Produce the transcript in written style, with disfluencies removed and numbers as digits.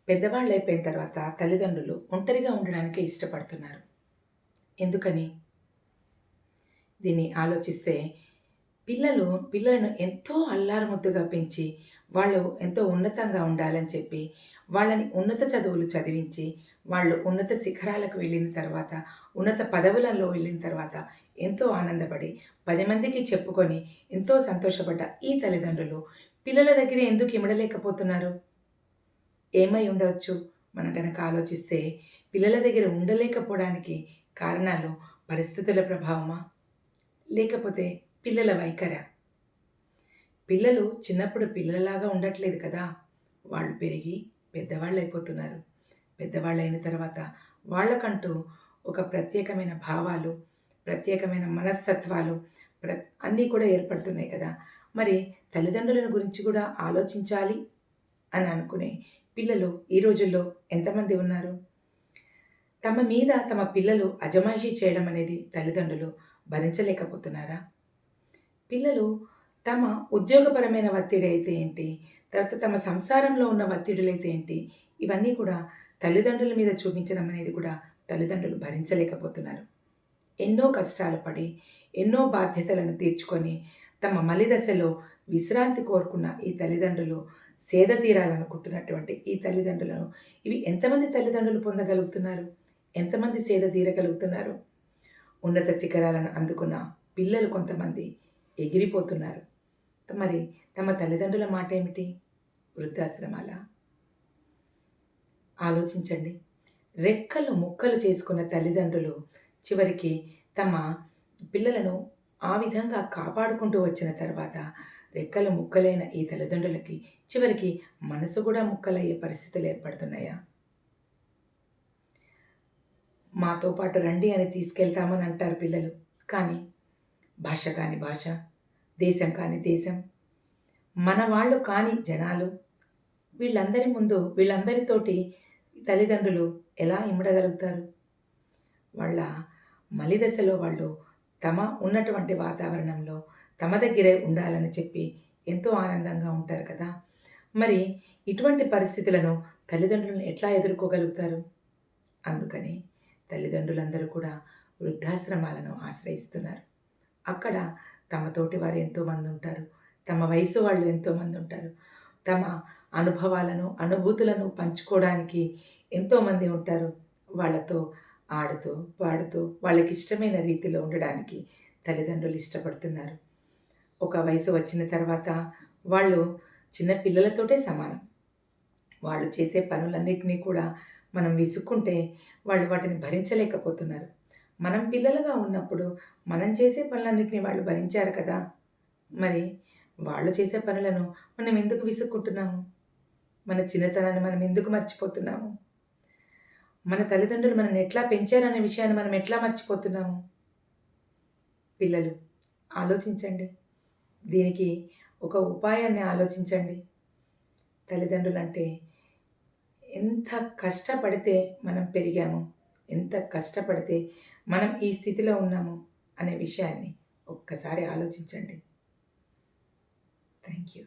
పెద్దవాళ్ళు అయిపోయిన తర్వాత తల్లిదండ్రులు ఒంటరిగా ఉండడానికే ఇష్టపడుతున్నారు. ఎందుకని? దీన్ని ఆలోచిస్తే పిల్లలను ఎంతో అల్లారుముద్దుగా పెంచి, వాళ్ళు ఎంతో ఉన్నతంగా ఉండాలని చెప్పి, వాళ్ళని ఉన్నత చదువులు చదివించి, వాళ్ళు ఉన్నత శిఖరాలకు వెళ్ళిన తర్వాత, ఉన్నత పదవులలో వెళ్ళిన తర్వాత ఎంతో ఆనందపడి, 10 మందికి చెప్పుకొని ఎంతో సంతోషపడ్డ ఈ తల్లిదండ్రులు పిల్లల దగ్గర ఎందుకు ఇమడలేకపోతున్నారు? ఏమై ఉండవచ్చు? మనం గనక ఆలోచిస్తే పిల్లల దగ్గర ఉండలేకపోవడానికి కారణాలు పరిస్థితుల ప్రభావమా? లేకపోతే పిల్లల వైఖరా? పిల్లలు చిన్నప్పుడు పిల్లలలాగా ఉండట్లేదు కదా! వాళ్ళు పెరిగి పెద్దవాళ్ళైపోతున్నారు. పెద్దవాళ్ళైన తర్వాత వాళ్ళకంటూ ఒక ప్రత్యేకమైన భావాలు, ప్రత్యేకమైన మనస్తత్వాలు అన్నీ కూడా ఏర్పడుతున్నాయి కదా! మరి తల్లిదండ్రులను గురించి కూడా ఆలోచించాలి అని అనుకునే పిల్లలు ఈ రోజుల్లో ఎంతమంది ఉన్నారు? తమ మీద తమ పిల్లలు అజమాయిషీ చేయడం అనేది తల్లిదండ్రులు భరించలేకపోతున్నారా? పిల్లలు తమ ఉద్యోగపరమైన ఒత్తిడి అయితే ఏంటి, తర్వాత తమ సంసారంలో ఉన్న ఒత్తిడులైతే ఏంటి, ఇవన్నీ కూడా తల్లిదండ్రుల మీద చూపించడం అనేది కూడా తల్లిదండ్రులు భరించలేకపోతున్నారు. ఎన్నో కష్టాలు పడి, ఎన్నో బాధ్యతలను తీర్చుకొని, తమ మలిదశలో విశ్రాంతి కోరుకున్న ఈ తల్లిదండ్రులు, సేద తీరాలనుకుంటున్నటువంటి ఈ తల్లిదండ్రులను ఇవి ఎంతమంది తల్లిదండ్రులు పొందగలుగుతున్నారు? ఎంతమంది సేద తీరగలుగుతున్నారు? ఉన్నత శిఖరాలను అందుకున్న పిల్లలు కొంతమంది ఎగిరిపోతున్నారు. మరి తమ తల్లిదండ్రుల మాటేమిటి? వృద్ధాశ్రమాలా? ఆలోచించండి. రెక్కలు ముక్కలు చేసుకున్న తల్లిదండ్రులు చివరికి తమ పిల్లలను ఆ విధంగా కాపాడుకుంటూ వచ్చిన తర్వాత రెక్కలు ముక్కలైన ఈ తల్లిదండ్రులకి చివరికి మనసు కూడా ముక్కలయ్యే పరిస్థితులు ఏర్పడుతున్నాయా? మాతో పాటు రండి అని తీసుకెళ్తామని అంటారు పిల్లలు. కానీ భాష కాని భాష, దేశం కాని దేశం, మన వాళ్ళు కాని జనాలు, వీళ్ళందరి ముందు వీళ్ళందరితోటి తల్లిదండ్రులు ఎలా ఇమడగలుగుతారు? వాళ్ళ మలిదశలో వాళ్ళు తమ ఉన్నటువంటి వాతావరణంలో తమ దగ్గరే ఉండాలని చెప్పి ఎంతో ఆనందంగా ఉంటారు కదా! మరి ఇటువంటి పరిస్థితులను తల్లిదండ్రులను ఎట్లా ఎదుర్కోగలుగుతారు? అందుకని తల్లిదండ్రులందరూ కూడా వృద్ధాశ్రమాలను ఆశ్రయిస్తున్నారు. అక్కడ తమ తోటి వారు ఎంతోమంది ఉంటారు. తమ వయసు వాళ్ళు ఎంతోమంది ఉంటారు. తమ అనుభవాలను, అనుభూతులను పంచుకోవడానికి ఎంతోమంది ఉంటారు. వాళ్ళతో ఆడుతూ, పాడుతూ వాళ్ళకిష్టమైన రీతిలో ఉండడానికి తల్లిదండ్రులు ఇష్టపడుతున్నారు. ఒక వయసు వచ్చిన తర్వాత వాళ్ళు చిన్న పిల్లలతోటే సమానం. వాళ్ళు చేసే పనులన్నిటినీ కూడా మనం విసుక్కుంటే వాళ్ళు వాటిని భరించలేకపోతున్నారు. మనం పిల్లలుగా ఉన్నప్పుడు మనం చేసే పనులన్నిటిని వాళ్ళు భరించారు కదా! మరి వాళ్ళు చేసే పనులను మనం ఎందుకు విసుక్కుంటున్నాము? మన చిన్నతనాన్ని మనం ఎందుకు మర్చిపోతున్నాము? మన తల్లిదండ్రులు మనల్ని ఎట్లా పెంచారనే విషయాన్ని మనం ఎట్లా మర్చిపోతున్నాము? పిల్లలు ఆలోచించండి. దీనికి ఒక ఉపాయాన్ని ఆలోచించండి. తల్లిదండ్రులంటే ఎంత కష్టపడితే మనం పెరిగాము, ఎంత కష్టపడితే మనం ఈ స్థితిలో ఉన్నాము అనే విషయాన్ని ఒక్కసారి ఆలోచించండి. Thank you.